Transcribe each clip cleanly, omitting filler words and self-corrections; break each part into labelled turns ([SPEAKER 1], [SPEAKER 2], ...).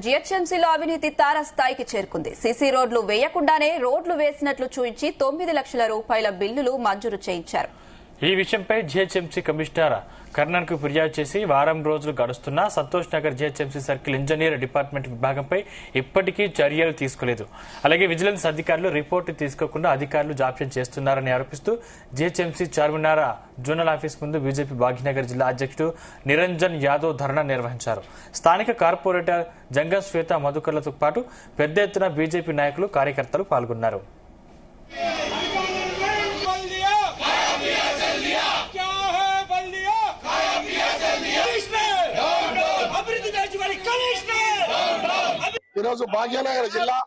[SPEAKER 1] జీహెచ్ఎంసీలో అవినీతి తారస్థాయికి చేరుకుంది. సీసీ రోడ్లు వేయకుండానే రోడ్లు వేసినట్లు చూపించి 9 లక్షల రూపాయల బిల్లులు మంజూరు చేయించారు.
[SPEAKER 2] ఈ విషయంపై జీహెచ్ఎంసీ కమిషనర్ కర్ణన్ కు ఫిర్యాదు చేసి వారం రోజులు గడుస్తున్నా Santosh Nagar GHMC circle engineer department విభాగంపై ఇప్పటికీ చర్యలు తీసుకోలేదు. అలాగే విజిలెన్స్ అధికారులు రిపోర్టు తీసుకోకుండా అధికారులు జాప్యం చేస్తున్నారని ఆరోపిస్తూ జీహెచ్ఎంసీ చార్మినార్ జోనల్ ఆఫీస్ ముందు బీజేపీ భాగ్యనగర్ జిల్లా అధ్యక్షుడు నిరంజన్ యాదవ్ ధర్నా నిర్వహించారు. స్థానిక కార్పొరేటర్ జంగం శ్వేత మధుకర్లతో పాటు పెద్ద ఎత్తున బీజేపీ నాయకులు కార్యకర్తలు పాల్గొన్నారు.
[SPEAKER 3] ఈరోజు భాగ్యనగర్ జిల్లా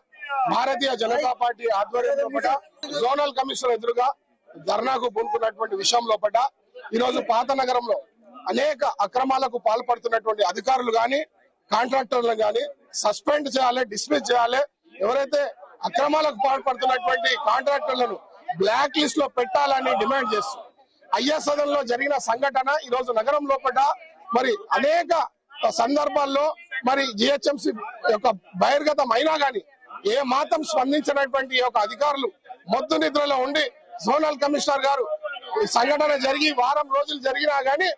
[SPEAKER 3] భారతీయ జనతా పార్టీ ఆధ్వర్యంలో పట జోనల్ కమిషనర్ ఎదురుగా ధర్నాకు పూనుకున్నటువంటి విషయంలో పట ఈరోజు పాత నగరంలో అనేక అక్రమాలకు పాల్పడుతున్నటువంటి అధికారులు గాని కాంట్రాక్టర్లు గాని సస్పెండ్ చేయాలి, డిస్మిస్ చేయాలి. ఎవరైతే అక్రమాలకు పాల్పడుతున్నటువంటి కాంట్రాక్టర్లను బ్లాక్ లిస్ట్ లో పెట్టాలని డిమాండ్ చేస్తూ అయ్యసదనంలో జరిగిన సంఘటన ఈరోజు నగరం లోపల మరి అనేక సందర్భాల్లో మరి జిహెచ్ఎంసీ యొక్క బహిర్గతం అయినా గానీ ఏ మాత్రం స్పందించినటువంటి యొక్క అధికారులు మొద్దు నిద్రలో ఉండి జోనల్ కమిషనర్ గారు ఈ సంఘటన జరిగి వారం రోజులు జరిగినా గానీ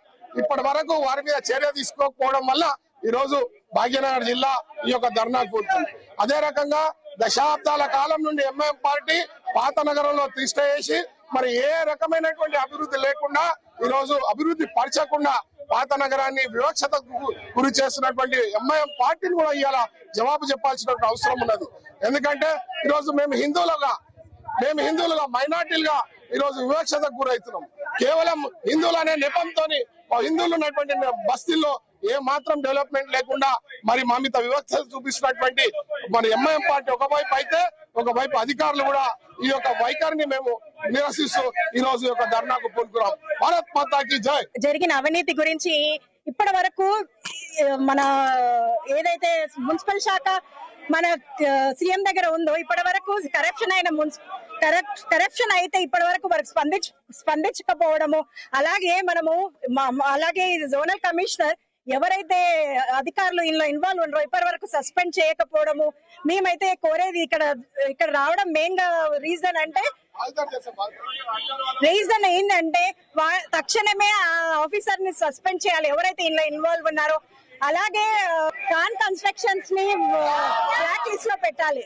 [SPEAKER 3] ఇప్పటి వరకు వారి మీద చర్య తీసుకోకపోవడం వల్ల ఈ రోజు భాగ్యనగర్ జిల్లా ఈ యొక్క ధర్నాకు కూర్చుంది. అదే రకంగా దశాబ్దాల కాలం నుండి ఎంఐఎం పార్టీ పాత నగరంలో తిష్ట వేసి మరి ఏ రకమైనటువంటి అభివృద్ధి లేకుండా ఈ రోజు అభివృద్ధి పరచకుండా పాత నగరాన్ని వివక్షతకు గురి చేస్తున్నటువంటి ఎంఐఎం పార్టీని కూడా ఇవాళ జవాబు చెప్పాల్సిన అవసరం ఉన్నది. ఎందుకంటే ఈరోజు మేము హిందువులుగా మైనార్టీలుగా ఈరోజు వివక్షతకు గురవుతున్నాం. కేవలం హిందువులు అనే నెపంతో హిందువులు ఉన్నటువంటి బస్తీల్లో ఏ మాత్రం డెవలప్మెంట్ లేకుండా మరి మా మీద వివక్షత చూపిస్తున్నటువంటి మన ఎంఐఎం పార్టీ ఒకవైపు అయితే ఒకవైపు అధికారులు కూడా ఈ యొక్క వైఖరిని మేము నిరసిస్తూ ఈ రోజు యొక్క ధర్నాకు పూనుకున్నాం. భారత్ మాతాకి జై.
[SPEAKER 4] జరిగిన అవినీతి గురించి ఇప్పటి వరకు మన ఏదైతే మున్సిపల్ శాఖ మన సీఎం దగ్గర ఉందో ఇప్పటి వరకు కరప్షన్ అయితే ఇప్పటి వరకు స్పందించకపోవడము, అలాగే అలాగే జోనల్ కమిషనర్ ఎవరైతే అధికారులు ఇందులో ఇన్వాల్వ్ ఉన్నారో ఇప్పటి వరకు సస్పెండ్ చేయకపోవడము. మేమైతే కోరేది ఇక్కడ రావడం మెయిన్ గా రీజన్ ఏంటంటే తక్షణమే ఆ ఆఫీసర్ ని సస్పెండ్ చేయాలి ఎవరైతే ఇందులో ఇన్వాల్వ్ ఉన్నారో. అలాగే కాన్ కన్స్ట్రక్షన్స్ ని బ్లాక్ లిస్ట్ లో పెట్టాలి.